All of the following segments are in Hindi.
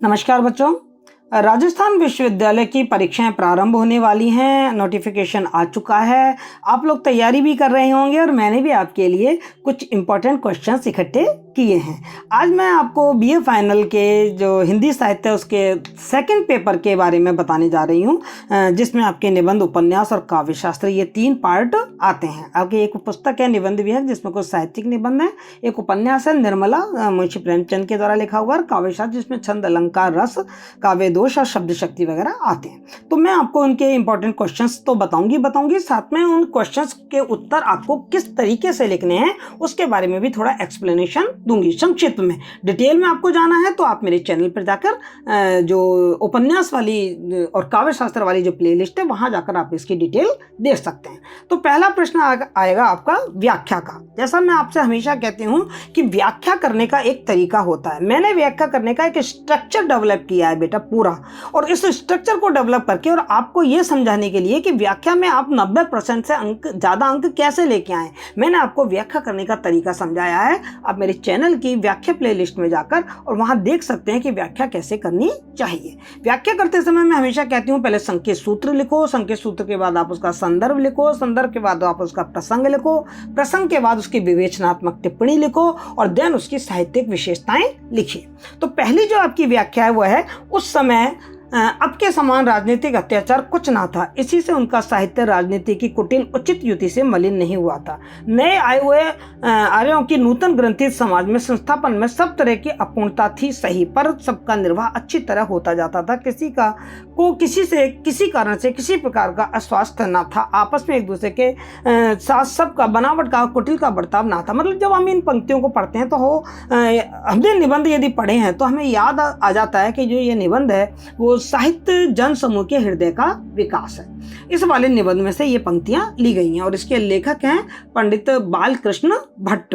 नमस्कार बच्चों। राजस्थान विश्वविद्यालय की परीक्षाएं प्रारंभ होने वाली हैं। नोटिफिकेशन आ चुका है। आप लोग तैयारी भी कर रहे होंगे और मैंने भी आपके लिए कुछ इम्पोर्टेंट क्वेश्चंस इकट्ठे किए हैं। आज मैं आपको बीए फाइनल के जो हिंदी साहित्य है उसके सेकंड पेपर के बारे में बताने जा रही हूँ, जिसमें आपके निबंध, उपन्यास और काव्य शास्त्र ये 3 पार्ट आते हैं। आपकी एक पुस्तक है निबंध विहंग, जिसमें कुछ साहित्यिक निबंध है। एक उपन्यास है निर्मला, मुंशी प्रेमचंद के द्वारा लिखा हुआ, काव्य शास्त्र जिसमें छंद, अलंकार, रस, काव्य दोष और शब्द शक्ति वगैरह आते हैं। तो मैं आपको उनके इंपॉर्टेंट क्वेश्चंस तो बताऊंगी, साथ में उन क्वेश्चंस के उत्तर आपको किस तरीके से लिखने हैं उसके बारे में भी थोड़ा एक्सप्लेनेशन दूंगी। संक्षिप्त में, डिटेल में आपको जाना है तो आप मेरे चैनल पर जाकर जो उपन्यास वाली और काव्य शास्त्र वाली जो प्लेलिस्ट है वहां जाकर आप इसकी डिटेल देख सकते हैं। तो पहला प्रश्न आएगा आपका व्याख्या का। जैसा मैं आपसे हमेशा कहती हूं कि व्याख्या करने का एक तरीका होता है। मैंने व्याख्या करने का एक स्ट्रक्चर डेवलप किया है बेटा पूरा, और इस स्ट्रक्चर को डेवलप करके और आपको यह समझाने के लिए कि व्याख्या में आप 90% से ज्यादा अंक कैसे लेके आए, मैंने आपको व्याख्या करने का तरीका समझाया है। आप मेरे चैनल की व्याख्या प्लेलिस्ट में जाकर और वहां देख सकते हैं कि व्याख्या कैसे करनी चाहिए। व्याख्या करते समय मैं हमेशा कहती हूं पहले संकेत सूत्र लिखो, संकेत सूत्र के बाद आप उसका संदर्भ लिखो, संदर्भ के बाद आप उसका प्रसंग लिखो, प्रसंग के बाद उसकी विवेचनात्मक टिप्पणी लिखो और देन उसकी साहित्यिक विशेषताएं लिखिए। तो पहली जो आपकी व्याख्या है वो है, उस समय अब के समान राजनीतिक अत्याचार कुछ ना था, इसी से उनका साहित्य राजनीति की कुटिल उचित युति से मलिन नहीं हुआ था। नए आए हुए आर्यों की नूतन ग्रंथित समाज में संस्थापन में सब तरह की अपूर्णता थी सही, पर सबका निर्वाह अच्छी तरह होता जाता था। किसी से किसी कारण से किसी प्रकार का अस्वास्थ्य न था। आपस में एक दूसरे के साथ सबका बनावट का, कुटिल का बर्ताव ना था। मतलब जब हम इन पंक्तियों को पढ़ते हैं तो हमने निबंध यदि पढ़े हैं तो हमें याद आ जाता है कि जो ये निबंध है वो साहित्य जन समूह के हृदय का विकास है। इस वाले निबंध में से ये पंक्तियां ली गई हैं और इसके लेखक हैं पंडित बालकृष्ण भट्ट।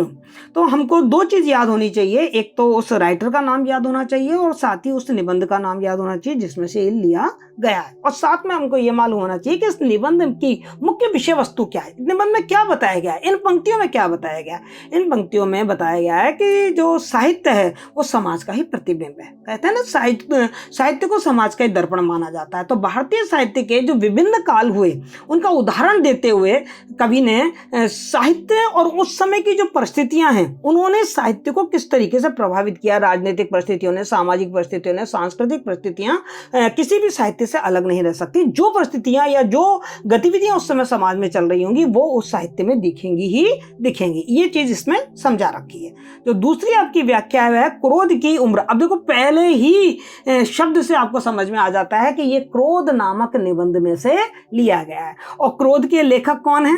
तो हमको 2 चीज याद होनी चाहिए, एक तो उस राइटर का नाम याद होना चाहिए और साथ ही उस निबंध का नाम याद होना चाहिए जिसमें से ये लिया गया है। और साथ में हमको ये मालूम होना चाहिए कि इस निबंध की मुख्य विषय वस्तु क्या है, निबंध में क्या बताया गया है, इन पंक्तियों में क्या बताया गया है। इन पंक्तियों में बताया गया है कि जो साहित्य है वो समाज का ही प्रतिबिंब है। कहते हैं ना, साहित्य को समाज का ही दर्पण माना जाता है। तो भारतीय साहित्य के जो विभिन्न काल हुए उनका उदाहरण देते हुए कवि ने साहित्य और उस समय की जो परिस्थितियां हैं उन्होंने साहित्य को किस तरीके से प्रभावित किया। राजनीतिक परिस्थितियों ने, सामाजिक परिस्थितियों ने, सांस्कृतिक परिस्थितियां किसी भी साहित्य से अलग नहीं रह सकती। जो परिस्थितियां या जो गतिविधियां उस समय समाज में चल रही होंगी वो उस साहित्य में दिखेंगी ही दिखेंगी। ये चीज इसमें समझा रखी है। तो दूसरी आपकी व्याख्या है क्रोध की उम्र। अब देखो, पहले ही शब्द से आपको समझ में आ जाता है कि ये क्रोध नामक निबंध में से लिया गया है। और क्रोध के लेखक कौन है?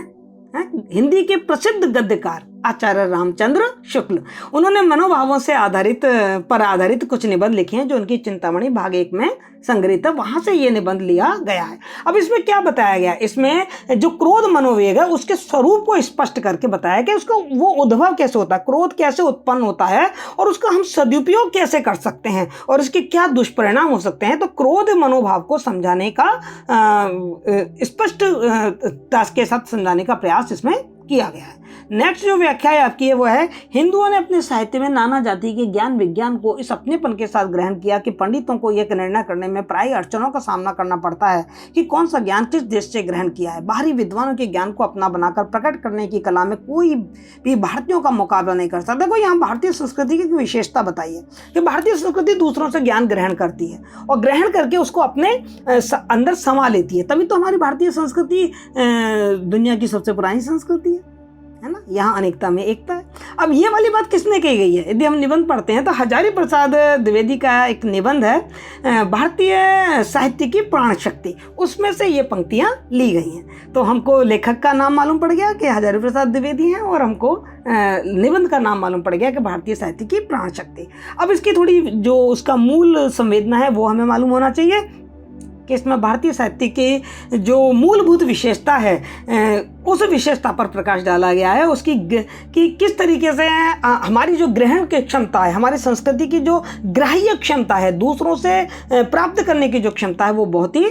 हिंदी के प्रसिद्ध गद्यकार आचार्य रामचंद्र शुक्ल। उन्होंने मनोभावों से आधारित कुछ निबंध लिखे हैं जो उनकी चिंतामणि भाग 1 में संग्रहित है, वहां से ये निबंध लिया गया है। अब इसमें क्या बताया गया, इसमें जो क्रोध मनोवेग है उसके स्वरूप को स्पष्ट करके बताया कि उसका वो उद्भव कैसे होता है, क्रोध कैसे उत्पन्न होता है और उसका हम सदुपयोग कैसे कर सकते हैं और इसके क्या दुष्परिणाम हो सकते हैं। तो क्रोध मनोभाव को समझाने का स्पष्टता के साथ समझाने का प्रयास इसमें किया गया है। नेक्स्ट जो व्याख्या है आपकी है वो है, हिंदुओं ने अपने साहित्य में नाना जाति के ज्ञान विज्ञान को इस अपनेपन के साथ ग्रहण किया कि पंडितों को यह निर्णय करने में प्राय अड़चनों का सामना करना पड़ता है कि कौन सा ज्ञान किस देश से ग्रहण किया है। बाहरी विद्वानों के ज्ञान को अपना बनाकर प्रकट करने की कला में कोई भी भारतीयों का मुकाबला नहीं कर सकता। देखो, यहाँ भारतीय संस्कृति की विशेषता बताई है कि भारतीय संस्कृति दूसरों से ज्ञान ग्रहण करती है और ग्रहण करके उसको अपने अंदर समा लेती है। तभी तो हमारी भारतीय संस्कृति दुनिया की सबसे पुरानी संस्कृति है ना। यहाँ अनेकता में एकता है। अब ये वाली बात किसने कही गई है? यदि हम निबंध पढ़ते हैं तो हजारी प्रसाद द्विवेदी का एक निबंध है भारतीय साहित्य की प्राण शक्ति, उसमें से ये पंक्तियाँ ली गई हैं। तो हमको लेखक का नाम मालूम पड़ गया कि हजारी प्रसाद द्विवेदी हैं और हमको निबंध का नाम मालूम पड़ गया कि भारतीय साहित्य की प्राण शक्ति। अब इसकी थोड़ी जो उसका मूल संवेदना है वो हमें मालूम होना चाहिए कि इसमें भारतीय साहित्य की जो मूलभूत विशेषता है उस विशेषता पर प्रकाश डाला गया है। उसकी कि किस तरीके से हमारी जो ग्रहण की क्षमता है, हमारी संस्कृति की जो ग्राह्य क्षमता है, दूसरों से प्राप्त करने की जो क्षमता है वो बहुत ही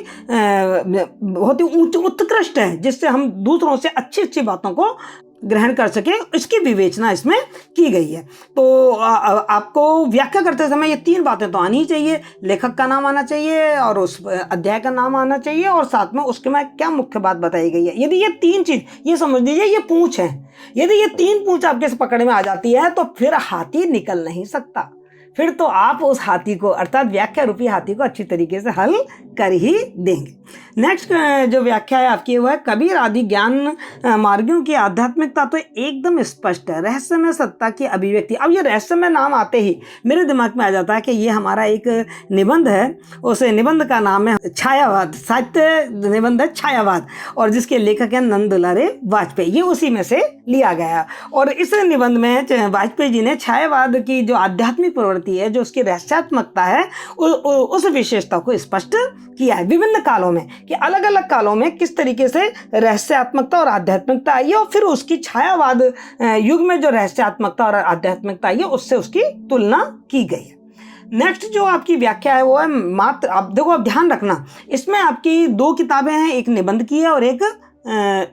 उत्कृष्ट है, जिससे हम दूसरों से अच्छी अच्छी बातों को ग्रहण कर सके, इसकी विवेचना इसमें की गई है। तो आपको व्याख्या करते समय ये 3 बातें तो आनी ही चाहिए। लेखक का नाम आना चाहिए और उस अध्याय का नाम आना चाहिए और साथ में उसके में क्या मुख्य बात बताई गई है। यदि ये 3 चीज़, ये समझ लीजिए ये पूंछ है, यदि ये 3 पूंछ आपके पकड़ में आ जाती है तो फिर हाथी निकल नहीं सकता। फिर तो आप उस हाथी को, अर्थात व्याख्या रूपी हाथी को अच्छी तरीके से हल कर ही देंगे। नेक्स्ट जो व्याख्या है आपकी वो है, कबीर आदि ज्ञान मार्गियों की आध्यात्मिकता तो एकदम स्पष्ट है, रहस्यमय सत्ता की अभिव्यक्ति। अब ये रहस्यमय नाम आते ही मेरे दिमाग में आ जाता है कि ये हमारा एक निबंध है, उस निबंध का नाम है छायावाद, साहित्य निबंध है छायावाद, और जिसके लेखक हैं नंद दुलारे वाजपेयी। ये उसी में से लिया गया। और इस निबंध में वाजपेयी जी ने छायावाद की जो आध्यात्मिक प्रवृत्ति है, जो उसकी रहस्यात्मकता है, उस विशेषता को स्पष्ट किया है विभिन्न कालों में, कि अलग अलग कालों में किस तरीके से रहस्यात्मकता और आध्यात्मिकता आई है, और फिर उसकी छायावाद युग में जो रहस्यात्मकता और आध्यात्मिकता आई है उससे उसकी तुलना की गई है। नेक्स्ट जो आपकी व्याख्या है वो है मात्र, आप देखो, आप ध्यान रखना, इसमें आपकी 2 किताबें हैं, एक निबंध की है और एक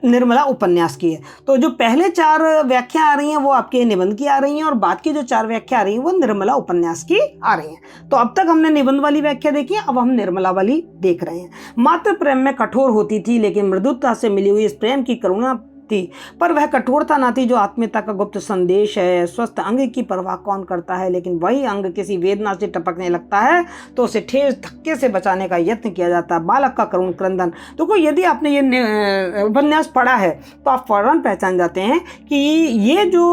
निर्मला उपन्यास की है। तो जो पहले 4 व्याख्या आ रही हैं वो आपके निबंध की आ रही हैं, और बाद की जो 4 व्याख्या आ रही हैं वो निर्मला उपन्यास की आ रही हैं। तो अब तक हमने निबंध वाली व्याख्या देखी है, अब हम निर्मला वाली देख रहे हैं। मात्र प्रेम में कठोर होती थी, लेकिन मृदुता से मिली हुई इस प्रेम की करुणा थी, पर वह कठोरता ना थी जो आत्मीयता का गुप्त संदेश है। स्वस्थ अंग की परवाह कौन करता है, लेकिन वही अंग किसी वेदना से टपकने लगता है तो उसे ठेस धक्के से बचाने का यत्न किया जाता है। बालक का करुण क्रंदन। तो यदि आपने ये उपन्यास पढ़ा है तो आप फौरन पहचान जाते हैं कि ये जो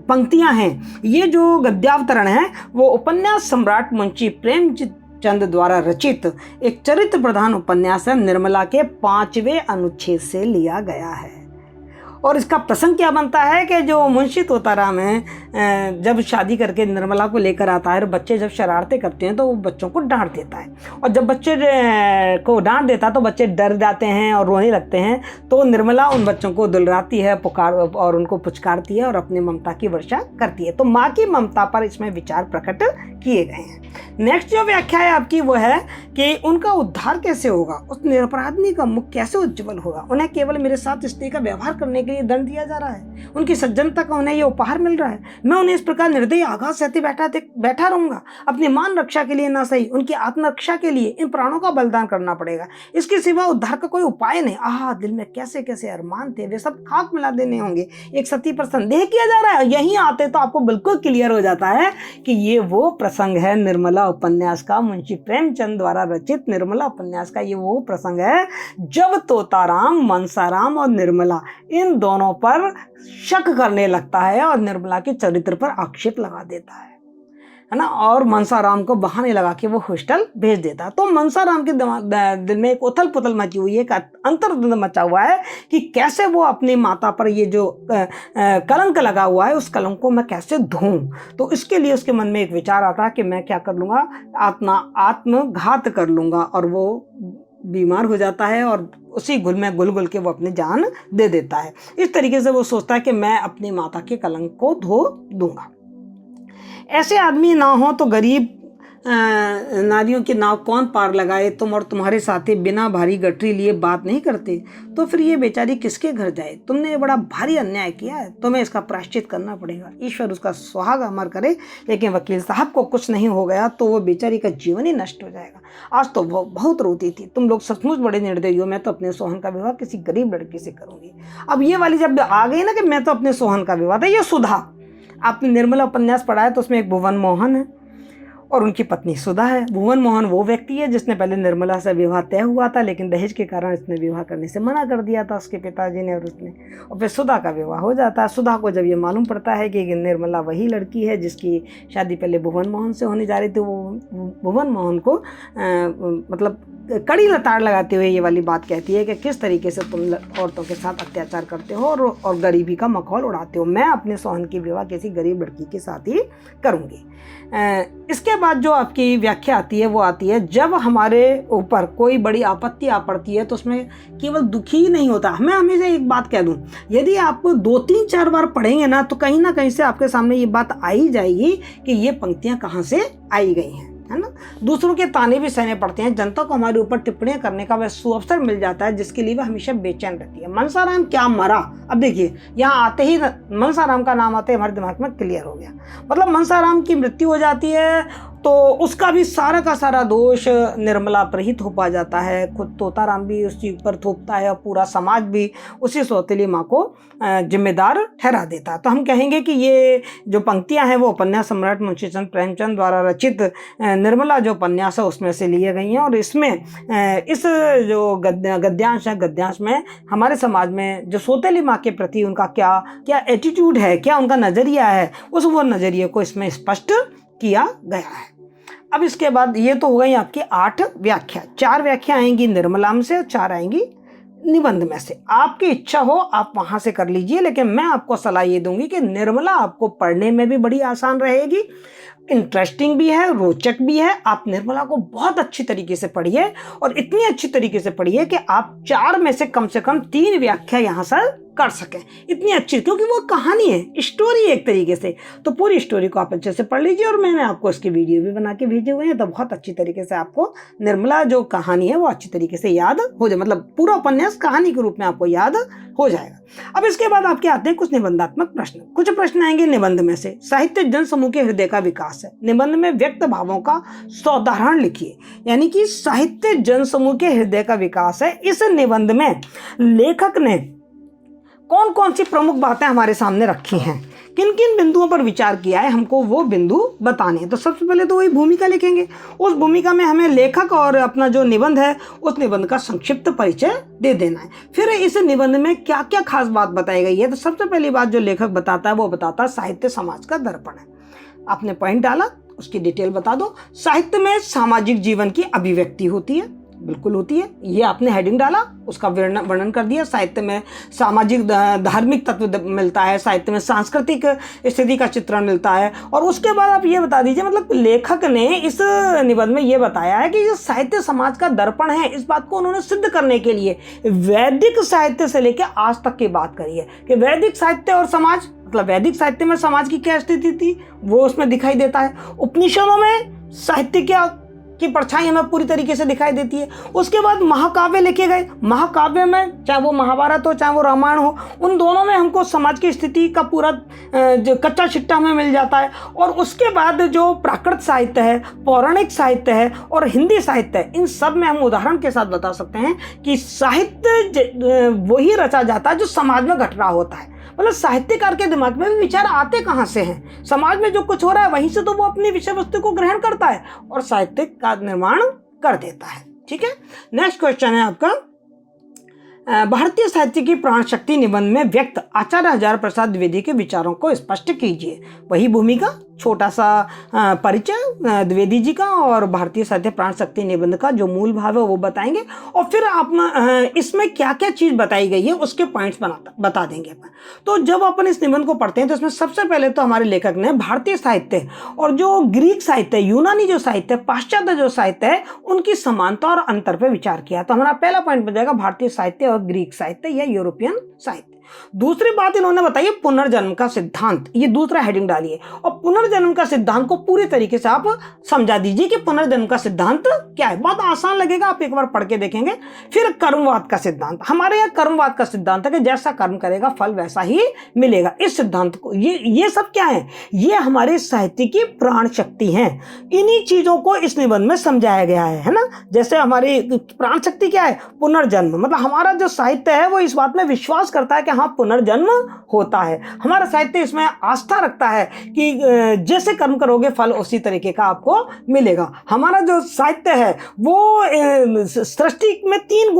पंक्तियां हैं, ये जो गद्यावतरण है, वो उपन्यास सम्राट मुंशी प्रेमचंद द्वारा रचित एक चरित्र प्रधान उपन्यास है, निर्मला के 5वें अनुच्छेद से लिया गया है। और इसका प्रसंग क्या बनता है कि जो मुंशी तोताराम है, जब शादी करके निर्मला को लेकर आता है और बच्चे जब शरारतें करते हैं तो वो बच्चों को डांट देता है, और जब बच्चे को डांट देता है तो बच्चे डर जाते हैं और रोने लगते हैं। तो निर्मला उन बच्चों को दुलराती है, और उनको पुचकारती है और अपनी ममता की वर्षा करती है। तो माँ की ममता पर इसमें विचार प्रकट किए गए हैं। नेक्स्ट जो व्याख्या है आपकी वो है कि उनका उद्धार कैसे होगा, उस निरपराधी का मुख कैसे उज्जवल होगा। उन्हें केवल मेरे साथ स्त्री का व्यवहार करने के लिए दंड दिया जा रहा है, उनकी सज्जनता का उन्हें ये उपहार मिल रहा है। मैं उन्हें इस प्रकार निर्दयी आघात सहते बैठा रहूंगा। अपनी मान रक्षा के लिए ना सही, उनकी आत्मरक्षा के लिए इन प्राणों का बलिदान करना पड़ेगा। इसके सिवा उद्धार का कोई उपाय नहीं। आहा, दिल में कैसे कैसे अरमान थे, वे सब खाक मिला देने होंगे। एक सती पर संदेह किया जा रहा है। यहीं आते तो आपको बिल्कुल क्लियर हो जाता है कि ये वो प्रसंग है निर्मला उपन्यास का, मुंशी प्रेमचंद द्वारा रचित निर्मला उपन्यास का ये वो प्रसंग है जब तोताराम, मनसाराम और निर्मला इन दोनों पर शक करने लगता है और निर्मला के चरित्र पर आक्षेप लगा देता है ना, और मनसाराम को बहाने लगा के वो हॉस्टल भेज देता है। तो मनसाराम के दिल में एक उथल पुथल मची हुई है, एक अंतर्द्वंद मचा हुआ है कि कैसे वो अपनी माता पर ये जो कलंक लगा हुआ है, उस कलंक को मैं कैसे धोऊं। तो इसके लिए उसके मन में एक विचार आता है कि मैं क्या कर लूँगा, आत्मघात कर लूँगा, और वो बीमार हो जाता है और उसी घुल में घुल के वो अपनी जान दे देता है। इस तरीके से वो सोचता है कि मैं अपनी माता के कलंक को धो दूंगा। ऐसे आदमी ना हो तो गरीब नारियों की नाव कौन पार लगाए। तुम और तुम्हारे साथी बिना भारी गठरी लिए बात नहीं करते तो फिर ये बेचारी किसके घर जाए। तुमने ये बड़ा भारी अन्याय किया है, तुम्हें इसका प्रायश्चित करना पड़ेगा। ईश्वर उसका सुहाग अमर करे, लेकिन वकील साहब को कुछ नहीं हो गया तो वो बेचारी का जीवन ही नष्ट हो जाएगा। आज तो वो बहुत रोती थी। तुम लोग सचमुच बड़े निर्दयी हो। मैं तो अपने सोहन का विवाह किसी गरीब लड़की से करूंगी। अब ये वाली जब आ गई ना कि मैं तो अपने सोहन का विवाह था, ये सुधा। आपने निर्मला उपन्यास पढ़ा है तो उसमें एक भुवन मोहन है और उनकी पत्नी सुधा है। भुवन मोहन वो व्यक्ति है जिसने पहले निर्मला से विवाह तय हुआ था, लेकिन दहेज के कारण इसने विवाह करने से मना कर दिया था उसके पिताजी ने और उसने, और फिर सुधा का विवाह हो जाता है। सुधा को जब ये मालूम पड़ता है कि निर्मला वही लड़की है जिसकी शादी पहले भुवन मोहन से होने जा रही थी, वो भुवन मोहन को मतलब कड़ी लताड़ लगाते हुए ये वाली बात कहती है कि किस तरीके से तुम औरतों के साथ अत्याचार करते हो और गरीबी का मखौल उड़ाते हो। मैं अपने सोहन की विवाह किसी गरीब लड़की के साथ ही करूँगी। इसके बाद जो आपकी व्याख्या आती है वो आती है जब हमारे ऊपर कोई बड़ी आपत्ति आ पड़ती है तो उसमें केवल दुखी ही नहीं होता। मैं हमेशा एक बात कह दूं, यदि आप 2-3-4 बार पढ़ेंगे ना तो कहीं ना कहीं से आपके सामने ये बात आ ही जाएगी कि ये पंक्तियां कहाँ से आई गई हैं। है ना। दूसरों के ताने भी सहने पड़ते हैं, जनता को हमारे ऊपर टिप्पणियां करने का वह सुअवसर मिल जाता है जिसके लिए वह हमेशा बेचैन रहती है। मनसाराम क्या मरा? अब देखिए यहाँ आते ही मनसाराम का नाम आते ही हमारे दिमाग में क्लियर हो गया, मतलब मनसाराम की मृत्यु हो जाती है तो उसका भी सारा का सारा दोष निर्मला पर ही थोपा जाता है। खुद तोताराम भी उस चीज पर थोपता है और पूरा समाज भी उसी सौतेली माँ को जिम्मेदार ठहरा देता है। तो हम कहेंगे कि ये जो पंक्तियां हैं वो उपन्यास सम्राट मुंशी चंद्र प्रेमचंद द्वारा रचित निर्मला जो उपन्यास है उसमें से लिए गई हैं। और इसमें इस जो गद्यांश है, गद्यांश में हमारे समाज में जो सौतेली माँ के प्रति उनका क्या क्या एटीट्यूड है, क्या उनका नज़रिया है, उस वो नज़रिए को इसमें स्पष्ट किया गया है। अब इसके बाद ये तो हो गई आपकी 8 व्याख्या। 4 व्याख्या आएंगी निर्मलाम से और 4 आएंगी निबंध में से। आपकी इच्छा हो आप वहां से कर लीजिए, लेकिन मैं आपको सलाह ये दूंगी कि निर्मला आपको पढ़ने में भी बड़ी आसान रहेगी, इंटरेस्टिंग भी है, रोचक भी है। आप निर्मला को बहुत अच्छी तरीके से पढ़िए और इतनी अच्छी तरीके से पढ़िए कि आप 4 में से कम 3 व्याख्या यहाँ से कर सकें। इतनी अच्छी, क्योंकि वो कहानी है, स्टोरी एक तरीके से, तो पूरी स्टोरी को आप अच्छे से पढ़ लीजिए। और मैंने आपको इसकी वीडियो भी बना के भेजे हुए हैं, तो बहुत अच्छी तरीके से आपको निर्मला जो कहानी है वो अच्छी तरीके से याद हो जाए, मतलब पूरा उपन्यास कहानी के रूप में आपको याद हो जाएगा। अब इसके बाद आपके आते हैं कुछ निबंधात्मक प्रश्न। कुछ प्रश्न आएंगे निबंध में से। साहित्य जन समूह के हृदय का विकास है। निबंध में व्यक्त भावों का सौदाहरण लिखिए, यानी कि साहित्य जन समूह के हृदय का विकास है। इस निबंध में लेखक ने कौन कौन सी प्रमुख बातें हमारे सामने रखी हैं, किन किन बिंदुओं पर विचार किया है, हमको वो बिंदु बताने हैं। तो सबसे पहले तो वही भूमिका लिखेंगे। उस भूमिका में हमें लेखक और अपना जो निबंध है उस निबंध का संक्षिप्त परिचय दे देना है। फिर इस निबंध में क्या क्या खास बात बताई गई है, तो सबसे पहली बात जो लेखक बताता है वो बताता है साहित्य समाज का दर्पण है। आपने पॉइंट डाला, उसकी डिटेल बता दो। साहित्य में सामाजिक जीवन की अभिव्यक्ति होती है, बिल्कुल होती है, ये आपने हेडिंग डाला, उसका वर्णन कर दिया। साहित्य में सामाजिक धार्मिक तत्व मिलता है, साहित्य में सांस्कृतिक स्थिति का चित्रण मिलता है। और उसके बाद आप ये बता दीजिए, मतलब लेखक ने इस निबंध में ये बताया है कि जो साहित्य समाज का दर्पण है, इस बात को उन्होंने सिद्ध करने के लिए वैदिक साहित्य से लेकर आज तक की बात करी है कि वैदिक साहित्य और समाज, मतलब वैदिक साहित्य में समाज की क्या स्थिति थी वो उसमें दिखाई देता है। उपनिषदों में साहित्य की परछाई हमें पूरी तरीके से दिखाई देती है। उसके बाद महाकाव्य लिखे गए। महाकाव्य में चाहे वो महाभारत हो चाहे वो रामायण हो, उन दोनों में हमको समाज की स्थिति का पूरा जो कच्चा चिट्टा हमें मिल जाता है। और उसके बाद जो प्राकृत साहित्य है, पौराणिक साहित्य है और हिंदी साहित्य है, इन सब में हम उदाहरण के साथ बता सकते हैं कि साहित्य वही रचा जाता है जो समाज में घट रहा होता है। मतलब साहित्यकार के दिमाग में भी विचार आते कहाँ से हैं, समाज में जो कुछ हो रहा है वहीं से तो वो अपनी विषय वस्तु को ग्रहण करता है और साहित्य का निर्माण कर देता है। ठीक है, नेक्स्ट क्वेश्चन है आपका, भारतीय साहित्य की प्राण शक्ति निबंध में व्यक्त आचार्य हजारा प्रसाद द्विवेदी के विचारों को स्पष्ट कीजिए। वही भूमिका, छोटा सा परिचय द्विवेदी जी का और भारतीय साहित्य प्राण शक्ति निबंध का जो मूल भाव है वो बताएंगे। और फिर आप इसमें क्या क्या चीज़ बताई गई है उसके पॉइंट्स बता देंगे अपन। तो जब अपन इस निबंध को पढ़ते हैं तो इसमें सबसे पहले तो हमारे लेखक ने भारतीय साहित्य और जो ग्रीक साहित्य, यूनानी जो साहित्य, पाश्चात्य जो साहित्य है, उनकी समानता और अंतर पर विचार किया। तो हमारा पहला पॉइंट बन जाएगा भारतीय साहित्य और ग्रीक साहित्य या यूरोपियन साहित्य। दूसरी बात इन्होंने बताई है पुनर्जन्म का सिद्धांत, ये दूसरा हेडिंग डालिए और पुनर्जन्म का सिद्धांत को पूरी तरीके से आप समझा दीजिए कि पुनर्जन्म का सिद्धांत क्या है। बहुत आसान लगेगा, आप एक बार पढ़ के देखेंगे। फिर कर्मवाद का सिद्धांत, हमारे यहाँ कर्मवाद का सिद्धांत है कि जैसा कर्म करेगा फल वैसा ही मिलेगा। इस सिद्धांत को ये सब क्या है, ये हमारे साहित्य की प्राण शक्ति है। इन्हीं चीजों को इस निबंध में समझाया गया है ना। जैसे हमारी प्राण शक्ति क्या है, पुनर्जन्म, मतलब हमारा जो साहित्य है वो इस बात में विश्वास करता है कि हाँ पुनर्जन्म होता है। हमारा साहित्य इसमें आस्था रखता है कि जैसे कर्म करोगे फल उसी तरीके का आपको मिलेगा। हमारा जो साहित्य है वो सृष्टि में 3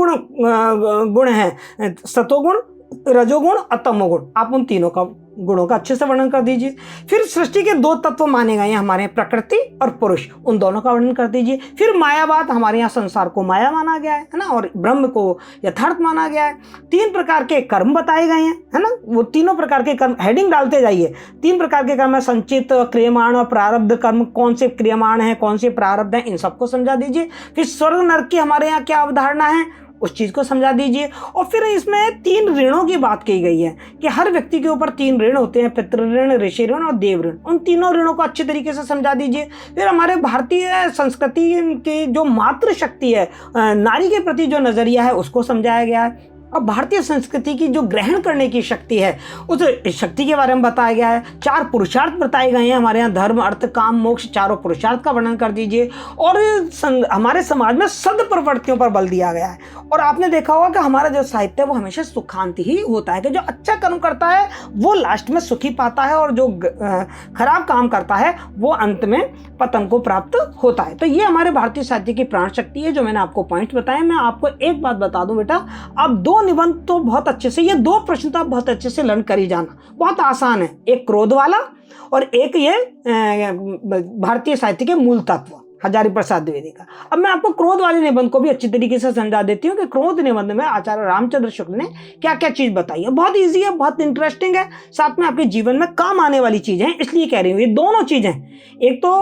गुण हैं, सतोगुण, रजोगुण और तमोगुण। आप उन तीनों का गुणों का अच्छे से वर्णन कर दीजिए। फिर सृष्टि के 2 तत्व माने गए हैं हमारे, प्रकृति और पुरुष, उन दोनों का वर्णन कर दीजिए। फिर मायावाद, हमारे यहाँ संसार को माया माना गया है ना, और ब्रह्म को यथार्थ माना गया है। 3 प्रकार के कर्म बताए गए हैं, है ना, वो तीनों प्रकार के कर्म हेडिंग डालते जाइए। 3 प्रकार के कर्म है, संचित, क्रियमाण और प्रारब्ध कर्म। कौन से क्रियमाण है, कौन से प्रारब्ध है, इन सबको समझा दीजिए। फिर स्वर्ग नरक की हमारे यहाँ क्या अवधारणा है, उस चीज़ को समझा दीजिए। और फिर इसमें 3 ऋणों की बात की गई है कि हर व्यक्ति के ऊपर 3 ऋण होते हैं, पितृ ऋण, ऋषि ऋण और देव ऋण। उन तीनों ऋणों को अच्छे तरीके से समझा दीजिए। फिर हमारे भारतीय संस्कृति की जो मातृ शक्ति है, नारी के प्रति जो नज़रिया है, उसको समझाया गया है। और भारतीय संस्कृति की जो ग्रहण करने की शक्ति है, उस शक्ति के बारे में बताया गया है। 4 पुरुषार्थ बताए गए हैं हमारे यहाँ, धर्म, अर्थ, काम, मोक्ष, चारों पुरुषार्थ का वर्णन कर दीजिए। और हमारे समाज में सद प्रवृत्तियों पर बल दिया गया है। और आपने देखा होगा कि हमारा जो साहित्य है वो हमेशा सुखांत ही होता है, कि जो अच्छा कर्म करता है वो लास्ट में सुखी पाता है, और जो खराब काम करता है वो अंत में पतन को प्राप्त होता है। तो ये हमारे भारतीय साहित्य की प्राण शक्ति है, जो मैंने आपको पॉइंट बताए। मैं आपको एक बात बता दूं बेटा, आप 2 निबंध तो बहुत अच्छे से, ये 2 प्रश्न तो आप बहुत अच्छे से लर्न कर ही जाना, बहुत आसान है। एक क्रोध वाला और एक ये भारतीय साहित्य के मूल तत्व, हजारी प्रसाद द्विवेदी का। अब मैं आपको क्रोध वाले निबंध को भी अच्छी तरीके से समझा देती हूँ कि क्रोध निबंध में आचार्य रामचंद्र शुक्ल ने क्या क्या चीज बताई है। बहुत इजी है, बहुत इंटरेस्टिंग है, साथ में आपके जीवन में काम आने वाली चीजें हैं, इसलिए कह रही हूँ। ये दोनों चीजें, एक तो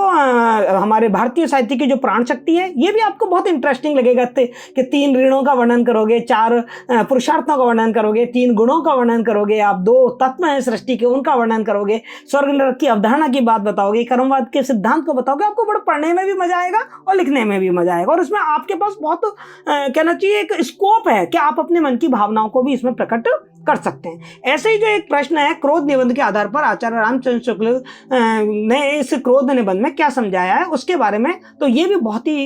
हमारे भारतीय साहित्य की जो प्राण शक्ति है, ये भी आपको बहुत इंटरेस्टिंग लगेगा कि 3 ऋणों का वर्णन करोगे, 4 पुरुषार्थों का वर्णन करोगे, 3 गुणों का वर्णन करोगे, आप 2 तत्व हैं सृष्टि के उनका वर्णन करोगे, स्वर्ग नरक की अवधारणा की बात बताओगे, कर्मवाद के सिद्धांत को बताओगे। आपको बड़ा पढ़ने में भी मजा आएगा और लिखने में भी मजा आएगा। और इसमें आपके पास बहुत कहना चाहिए एक स्कोप है कि आप अपने मन की भावनाओं को भी इसमें प्रकट कर सकते हैं। ऐसे ही जो एक प्रश्न है क्रोध निबंध के आधार पर आचार्य रामचंद्र शुक्ल ने इस क्रोध निबंध में क्या समझाया है उसके बारे में, तो ये भी बहुत ही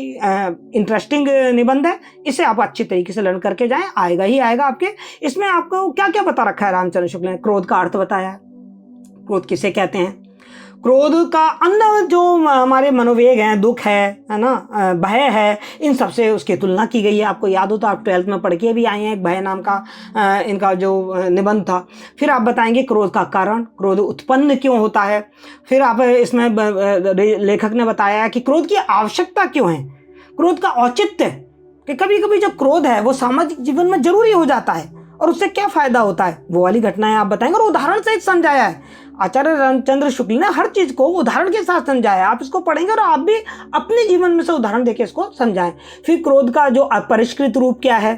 इंटरेस्टिंग निबंध है। इसे आप अच्छी तरीके से लर्न करके जाएं, आएगा ही आएगा आपके। इसमें आपको क्या क्या बता रखा है रामचंद्र शुक्ल ने, क्रोध का अर्थ बताया है, क्रोध किसे कहते हैं, क्रोध का अन्य जो हमारे मनोवेग हैं, दुख है ना, भय है, इन सब से उसकी तुलना की गई है। आपको याद हो तो आप 12th में पढ़ के भी आए हैं, एक भय नाम का इनका जो निबंध था। फिर आप बताएंगे क्रोध का कारण, क्रोध उत्पन्न क्यों होता है। फिर आप इसमें लेखक ने बताया कि क्रोध की आवश्यकता क्यों है, क्रोध का औचित्य, कि कभी कभी जो क्रोध है वो सामाजिक जीवन में जरूरी हो जाता है और उससे क्या फायदा होता है, वो वाली घटनाएं आप बताएंगे। और उदाहरण सहित समझाया है आचार्य रामचंद्र शुक्ल ने, हर चीज को उदाहरण के साथ समझाया। आप इसको पढ़ेंगे और आप भी अपने जीवन में से उदाहरण देके इसको समझाएं। फिर क्रोध का जो अपरिष्कृत रूप क्या है,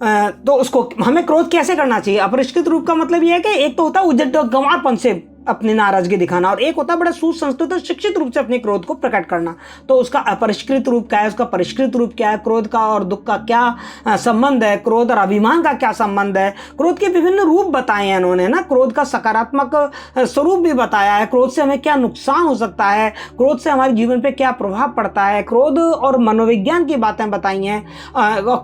तो उसको हमें क्रोध कैसे करना चाहिए। अपरिष्कृत रूप का मतलब यह है कि एक तो होता है उजट गंवारपन से अपनी नाराजगी दिखाना, और एक होता है बड़ा सुसंस्कृत और शिक्षित रूप से अपने क्रोध को प्रकट करना। तो उसका अपरिष्कृत रूप क्या है, उसका परिष्कृत रूप क्या है, क्रोध का और दुख का क्या संबंध है, क्रोध और अभिमान का क्या संबंध है। क्रोध के विभिन्न रूप बताए हैं इन्होंने ना, क्रोध का सकारात्मक स्वरूप भी बताया है, क्रोध से हमें क्या नुकसान हो सकता है, क्रोध से हमारे जीवन पर क्या प्रभाव पड़ता है, क्रोध और मनोविज्ञान की बातें बताई हैं,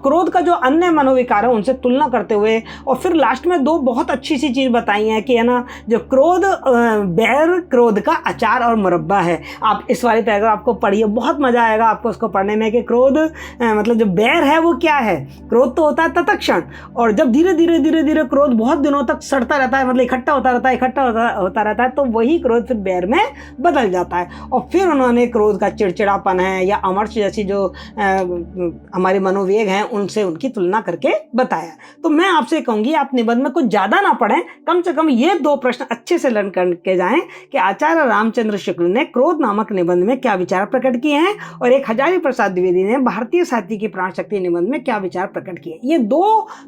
क्रोध का जो अन्य मनोविकार है उनसे तुलना करते हुए। और फिर लास्ट में 2 बहुत अच्छी सी चीज़ बताई हैं कि है ना, जो क्रोध बैर क्रोध का अचार और मुरब्बा है। आप इस वाले पैराग्राफ को पढ़िए, बहुत मजा आएगा आपको उसको पढ़ने में, कि क्रोध मतलब जो बैर है वो क्या है। क्रोध तो होता है तत्क्षण, और जब धीरे धीरे धीरे धीरे क्रोध बहुत दिनों तक सड़ता रहता है, मतलब इकट्ठा होता रहता है, तो वही क्रोध फिर बैर में बदल जाता है। और फिर उन्होंने क्रोध का चिड़चिड़ापन है या अमर्ष जैसी जो हमारे मनोवेग हैं उनसे उनकी तुलना करके बताया। तो मैं आपसे कहूंगी आप निबंध में कुछ ज्यादा ना पढ़ें, कम से कम ये 2 प्रश्न अच्छे से लर्न करके जाएं कि आचार्य रामचंद्र शुक्ल ने क्रोध नामक निबंध में क्या विचार प्रकट किए हैं, और एक हजारी प्रसाद द्विवेदी ने भारतीय साहित्य की प्राण शक्ति निबंध में क्या विचार प्रकट किए। ये 2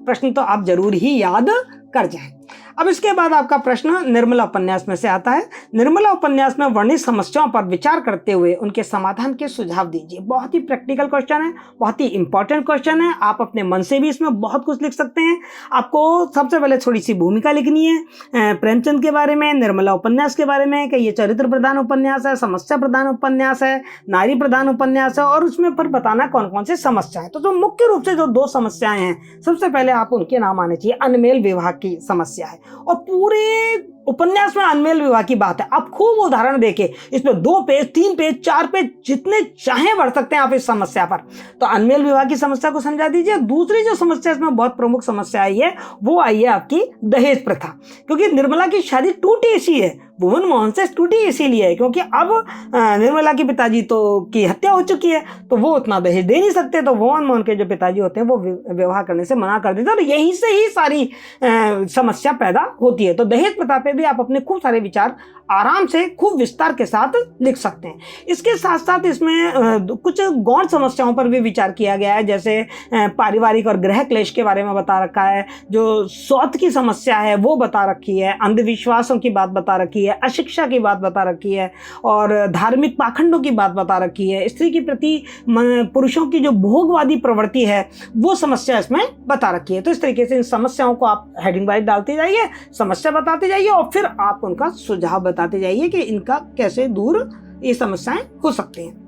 प्रश्न तो आप जरूर ही याद कर जाएं। अब इसके बाद आपका प्रश्न निर्मला उपन्यास में से आता है। निर्मला उपन्यास में वर्णित समस्याओं पर विचार करते हुए उनके समाधान के सुझाव दीजिए। बहुत ही प्रैक्टिकल क्वेश्चन है, बहुत ही इंपॉर्टेंट क्वेश्चन है। आप अपने मन से भी इसमें बहुत कुछ लिख सकते हैं। आपको सबसे पहले थोड़ी सी भूमिका लिखनी है प्रेमचंद के बारे में, निर्मला उपन्यास के बारे में, कि ये चरित्र प्रधान उपन्यास है, समस्या प्रधान उपन्यास है, नारी प्रधान उपन्यास है, और उसमें पर बताना कौन कौन से समस्याएं। तो जो मुख्य रूप से जो 2 समस्याएं हैं, सबसे पहले आप उनके नाम आने चाहिए। अनमेल विवाह की समस्या है, और पूरे उपन्यास में अनमेल विवाह की बात है। आप खूब उदाहरण देके इसमें 2 पेज, 3 पेज, 4 पेज जितने चाहें बढ़ सकते हैं आप इस समस्या पर। तो अनमेल विवाह की समस्या को समझा दीजिए। दूसरी जो समस्या इसमें बहुत प्रमुख समस्या आई है वो आई है आपकी दहेज प्रथा, क्योंकि निर्मला की शादी टूटी इसी है, भुवन मोहन से टूटी इसीलिए है क्योंकि अब निर्मला के पिताजी तो की हत्या हो चुकी है, तो वो उतना दहेज दे नहीं सकते, तो भुवन मोहन के जो पिताजी होते हैं वो विवाह करने से मना कर देते हैं, और यहीं से ही सारी समस्या पैदा होती है। तो दहेज प्रथा पे भी आप अपने खूब सारे विचार आराम से खूब विस्तार के साथ लिख सकते हैं। इसके साथ साथ इसमें कुछ गौण समस्याओं पर भी विचार किया गया है, जैसे पारिवारिक और गृह क्लेश के बारे में बता रखा है, जो स्वार्थ की समस्या है वो बता रखी है, अंधविश्वासों की बात बता रखी है, अशिक्षा की बात बता रखी है और धार्मिक पाखंडों की बात बता रखी है, स्त्री के प्रति पुरुषों की जो भोगवादी प्रवृत्ति है वो समस्या इसमें बता रखी है। तो इस तरीके से इन समस्याओं को आप हेडिंग वाइज डालते जाइए, समस्या बताते जाइए और फिर आप उनका सुझाव बताते जाइए कि इनका कैसे दूर ये समस्याएं हो सकती हैं।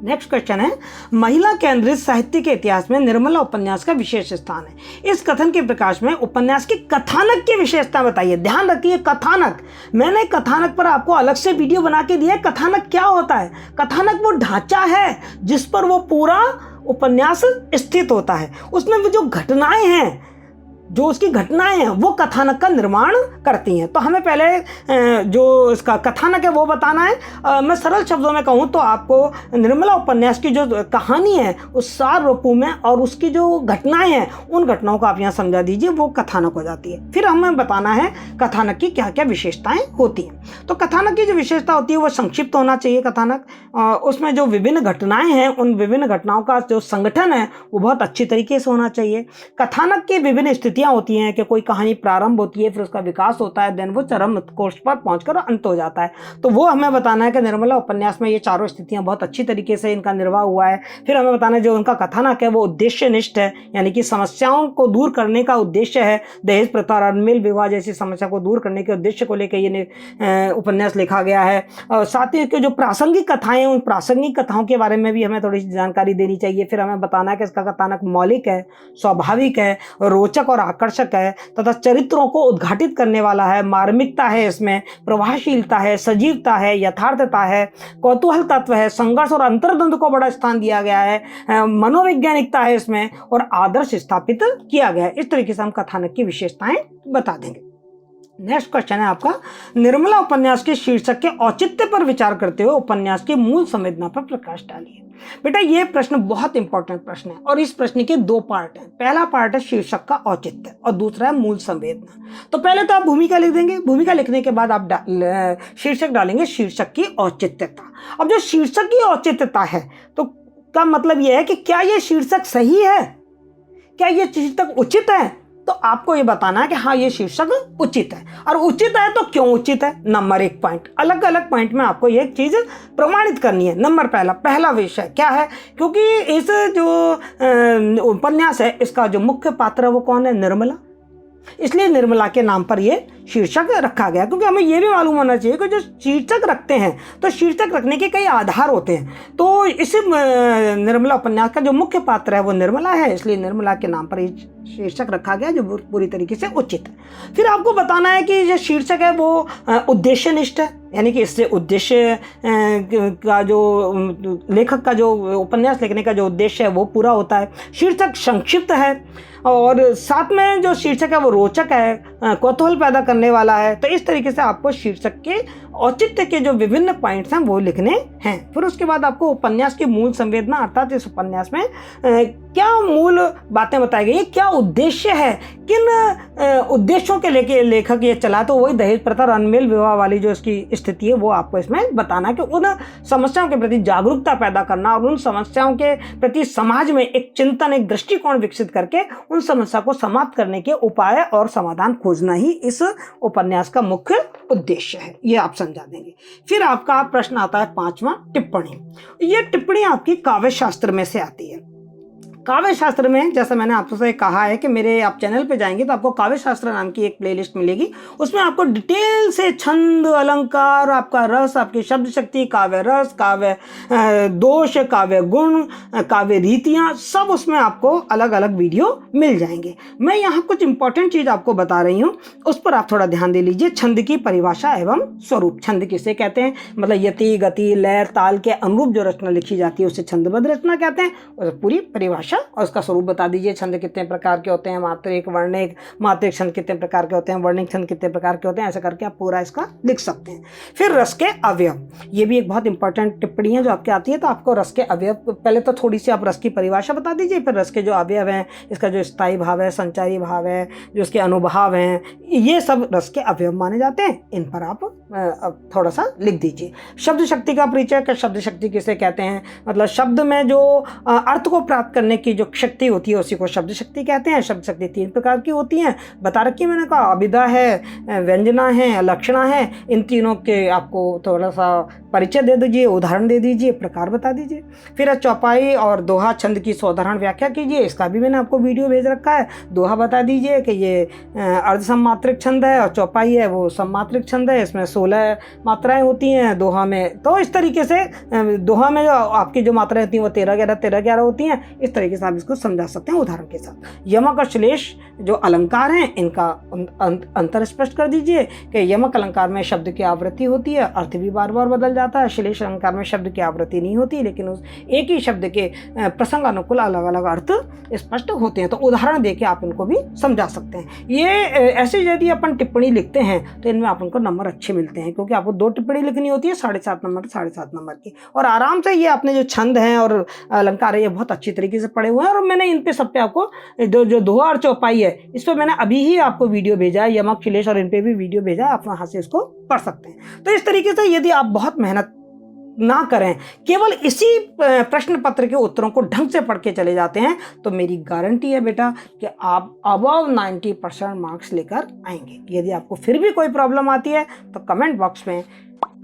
नेक्स्ट क्वेश्चन है, महिला केंद्रित साहित्य के इतिहास में निर्मला उपन्यास का विशेष स्थान है। इस कथन के प्रकाश में उपन्यास के कथानक की विशेषता बताइए। ध्यान रखिए, कथानक, मैंने कथानक पर आपको अलग से वीडियो बना के दिया है। कथानक क्या होता है? कथानक वो ढांचा है जिस पर वो पूरा उपन्यास स्थित होता है। उसमें वो जो घटनाएं हैं, जो उसकी घटनाएं हैं वो कथानक का निर्माण करती हैं। तो हमें पहले जो इसका कथानक है वो बताना है। मैं सरल शब्दों में कहूँ तो आपको निर्मला उपन्यास की जो कहानी है उस सार रूपों में और उसकी जो घटनाएं हैं उन घटनाओं को आप यहाँ समझा दीजिए, वो कथानक हो जाती है। फिर हमें बताना है कथानक की क्या क्या विशेषताएं होती हैं। तो कथानक की जो विशेषता होती है वो संक्षिप्त होना चाहिए कथानक। उसमें जो विभिन्न घटनाएं हैं उन विभिन्न घटनाओं का जो संगठन है वो बहुत अच्छी तरीके से होना चाहिए। कथानक की विभिन्न स्थितियां होती हैं कि कोई कहानी प्रारंभ होती है, फिर उसका विकास होता है, देन वो चरम उत्कर्ष पर पहुंचकर अंत हो जाता है। तो वो हमें बताना है कि निर्मला उपन्यास में ये चारों स्थितियां बहुत अच्छी तरीके से इनका निर्वाह हुआ है। फिर हमें बताना है जो उनका कथानक है वो उद्देश्यनिष्ठ है, यानी कि समस्याओं को दूर करने का उद्देश्य है। दहेज प्रथा और अनमिल विवाह जैसी समस्या को दूर करने के उद्देश्य को लेकर ये उपन्यास लिखा गया है। और साथ ही जो प्रासंगिक कथाएं, उन प्रासंगिक कथाओं के बारे में भी हमें थोड़ी सी जानकारी देनी चाहिए। फिर हमें बताना है कि इसका कथानक मौलिक है, स्वाभाविक है, रोचक और आकर्षक है तथा चरित्रों को उद्घाटित करने वाला है। मार्मिकता है इसमें, प्रभावशीलता है, सजीवता है, यथार्थता है, कौतूहल तत्व है, संघर्ष और अंतर्द्वंद को बड़ा स्थान दिया गया है, मनोवैज्ञानिकता है इसमें और आदर्श स्थापित किया गया है। इस तरीके से हम कथानक की विशेषताएं बता देंगे। नेक्स्ट क्वेश्चन है आपका, निर्मला उपन्यास के शीर्षक के औचित्य पर विचार करते हुए उपन्यास की मूल संवेदना पर प्रकाश डालिए। बेटा ये प्रश्न बहुत इंपॉर्टेंट प्रश्न है और इस प्रश्न के दो पार्ट हैं। पहला पार्ट है शीर्षक का औचित्य और दूसरा है मूल संवेदना। तो पहले तो आप भूमिका लिख देंगे, भूमिका लिखने के बाद आप शीर्षक डालेंगे शीर्षक की औचित्यता। अब जो शीर्षक की औचित्यता है तो का मतलब यह है कि क्या यह शीर्षक सही है, क्या यह शीर्षक उचित है। तो आपको ये बताना है कि हाँ ये शीर्षक उचित है, और उचित है तो क्यों उचित है। नंबर 1 पॉइंट, अलग अलग पॉइंट में आपको ये चीज प्रमाणित करनी है। नंबर पहला विषय क्या है, क्योंकि इस जो उपन्यास है इसका जो मुख्य पात्र है वो कौन है, निर्मला। इसलिए निर्मला के नाम पर यह शीर्षक रखा गया, क्योंकि हमें यह भी मालूम होना चाहिए कि जो शीर्षक रखते हैं तो शीर्षक रखने के कई आधार होते हैं। तो इस निर्मला उपन्यास का जो मुख्य पात्र है वो निर्मला है, इसलिए निर्मला के नाम पर ये शीर्षक रखा गया जो पूरी तरीके से उचित है। फिर आपको बताना है कि जो शीर्षक है वो उद्देश्यनिष्ठ है, यानी कि इससे उद्देश्य का जो लेखक का जो उपन्यास लिखने का जो उद्देश्य है वो पूरा होता है। शीर्षक संक्षिप्त है और साथ में जो शीर्षक है वो रोचक है, कौतूहल पैदा करने वाला है। तो इस तरीके से आपको शीर्षक के औचित्य के जो विभिन्न पॉइंट्स हैं वो लिखने हैं। फिर उसके बाद आपको उपन्यास की मूल संवेदना, अर्थात इस उपन्यास में क्या मूल बातें बताई गई है, क्या उद्देश्य है, किन उद्देश्यों के लेके लेखक ये चला। तो वही दहेज प्रथा और अनमेल विवाह वाली जो इसकी स्थिति है वो आपको इसमें बताना कि उन समस्याओं के प्रति जागरूकता पैदा करना और उन समस्याओं के प्रति समाज में एक चिंतन, एक दृष्टिकोण विकसित करके उन समस्या को समाप्त करने के उपाय और समाधान खोजना ही इस उपन्यास का मुख्य उद्देश्य है। ये आप समझा देंगे। फिर आपका प्रश्न आता है 5वां, टिप्पणी। ये टिप्पणी आपकी काव्य शास्त्र में से आती है। काव्य शास्त्र में जैसा मैंने आपसे कहा है कि मेरे आप चैनल पे जाएंगे तो आपको काव्य शास्त्र नाम की एक प्लेलिस्ट मिलेगी। उसमें आपको डिटेल से छंद, अलंकार, आपका रस, आपकी शब्द शक्ति, काव्य रस, काव्य दोष, काव्य गुण, काव्य रीतियाँ, सब उसमें आपको अलग अलग वीडियो मिल जाएंगे। मैं यहाँ कुछ इंपॉर्टेंट चीज़ आपको बता रही हूँ, उस पर आप थोड़ा ध्यान दे लीजिए। छंद की परिभाषा एवं स्वरूप। छंद किसे कहते हैं, मतलब यति, गति, लय, ताल के अनुरूप जो रचना लिखी जाती है उसे छंदबद्ध रचना कहते हैं। और पूरी परिभाषा परिभाषा और उसका स्वरूप बता दीजिए। छंद कितने प्रकार के होते हैं, मात्रिक, वर्णिक, मात्रिक छंद कितने प्रकार के होते हैं, वर्णिक छंद कितने प्रकार के होते हैं, ऐसा करके आप पूरा इसका लिख सकते हैं। फिर रस के अवयव, ये भी एक बहुत इंपॉर्टेंट टिप्पणी है जो आपके आती है। तो आपको रस के अवयव, पहले तो थोड़ी सी आप रस की परिभाषा बता दीजिए, फिर रस के जो अवयव हैं, इसका जो स्थायी भाव है, संचारी भाव है, जो इसके अनुभाव हैं, ये सब रस के अवयव माने जाते हैं। इन पर आप थोड़ा सा लिख दीजिए। शब्द शक्ति का परिचय, शब्द शक्ति किसे कहते हैं, मतलब शब्द में जो अर्थ को प्राप्त करने की जो शक्ति होती है उसी को शब्द शक्ति कहते हैं। शब्द शक्ति 3 प्रकार की होती हैं, बता रखी है मैंने कहा, अभिधा है, व्यंजना है, लक्षणा है। इन तीनों के आपको थोड़ा सा परिचय दे दीजिए, उदाहरण दे दीजिए, प्रकार बता दीजिए। फिर चौपाई और दोहा छंद की साधारण व्याख्या कीजिए, इसका भी मैंने आपको वीडियो भेज रखा है। दोहा बता दीजिए कि ये अर्ध सम्मात्रिक छंद है और चौपाई है वो सम्मात्रिक छंद है, इसमें 16 मात्राएं होती हैं दोहा में। तो इस तरीके से दोहा में जो आपकी जो मात्राएं होती हैं वो 13-11 होती हैं। इस तरीके से आप इसको समझा सकते हैं उदाहरण के साथ। यमक और श्लेष जो अलंकार हैं इनका अंतर स्पष्ट कर दीजिए कि यमक अलंकार में शब्द की आवृत्ति होती है, अर्थ भी बार बार बदल जाता है। श्लेष अलंकार में शब्द की आवृत्ति नहीं होती, लेकिन उस एक ही शब्द के प्रसंग अनुकूल अलग अलग अर्थ स्पष्ट होते हैं। तो उदाहरण देके आप इनको भी समझा सकते हैं। ये ऐसे यदि अपन टिप्पणी लिखते हैं तो इनमें अपन को नंबर अच्छे मिलते हैं, क्योंकि आपको 2 टिप्पणी लिखनी होती है 7.5 नंबर 7.5 नंबर की, और आराम से ये आपने जो छंद हैं और अलंकार है ये बहुत अच्छी तरीके से पढ़े हुए हैं। और मैंने इन पे सब पे आपको जो दोहा और चौपाई है इस पर मैंने अभी ही आपको वीडियो भेजा है, यमक श्लेष और इन पे भी वीडियो भेजा है, आप वहाँ से इसको पढ़ सकते हैं। तो इस तरीके से यदि आप बहुत मेहनत ना करें, केवल इसी प्रश्न पत्र के उत्तरों को ढंग से पढ़ के चले जाते हैं, तो मेरी गारंटी है बेटा कि आप अबव 90% मार्क्स लेकर आएंगे। यदि आपको फिर भी कोई प्रॉब्लम आती है तो कमेंट बॉक्स में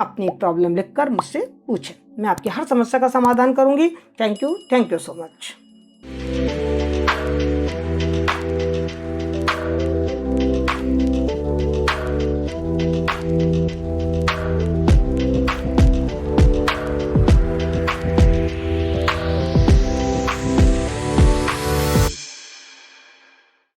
अपनी प्रॉब्लम लिखकर मुझसे पूछें, मैं आपकी हर समस्या का समाधान करूंगी। Thank you so much.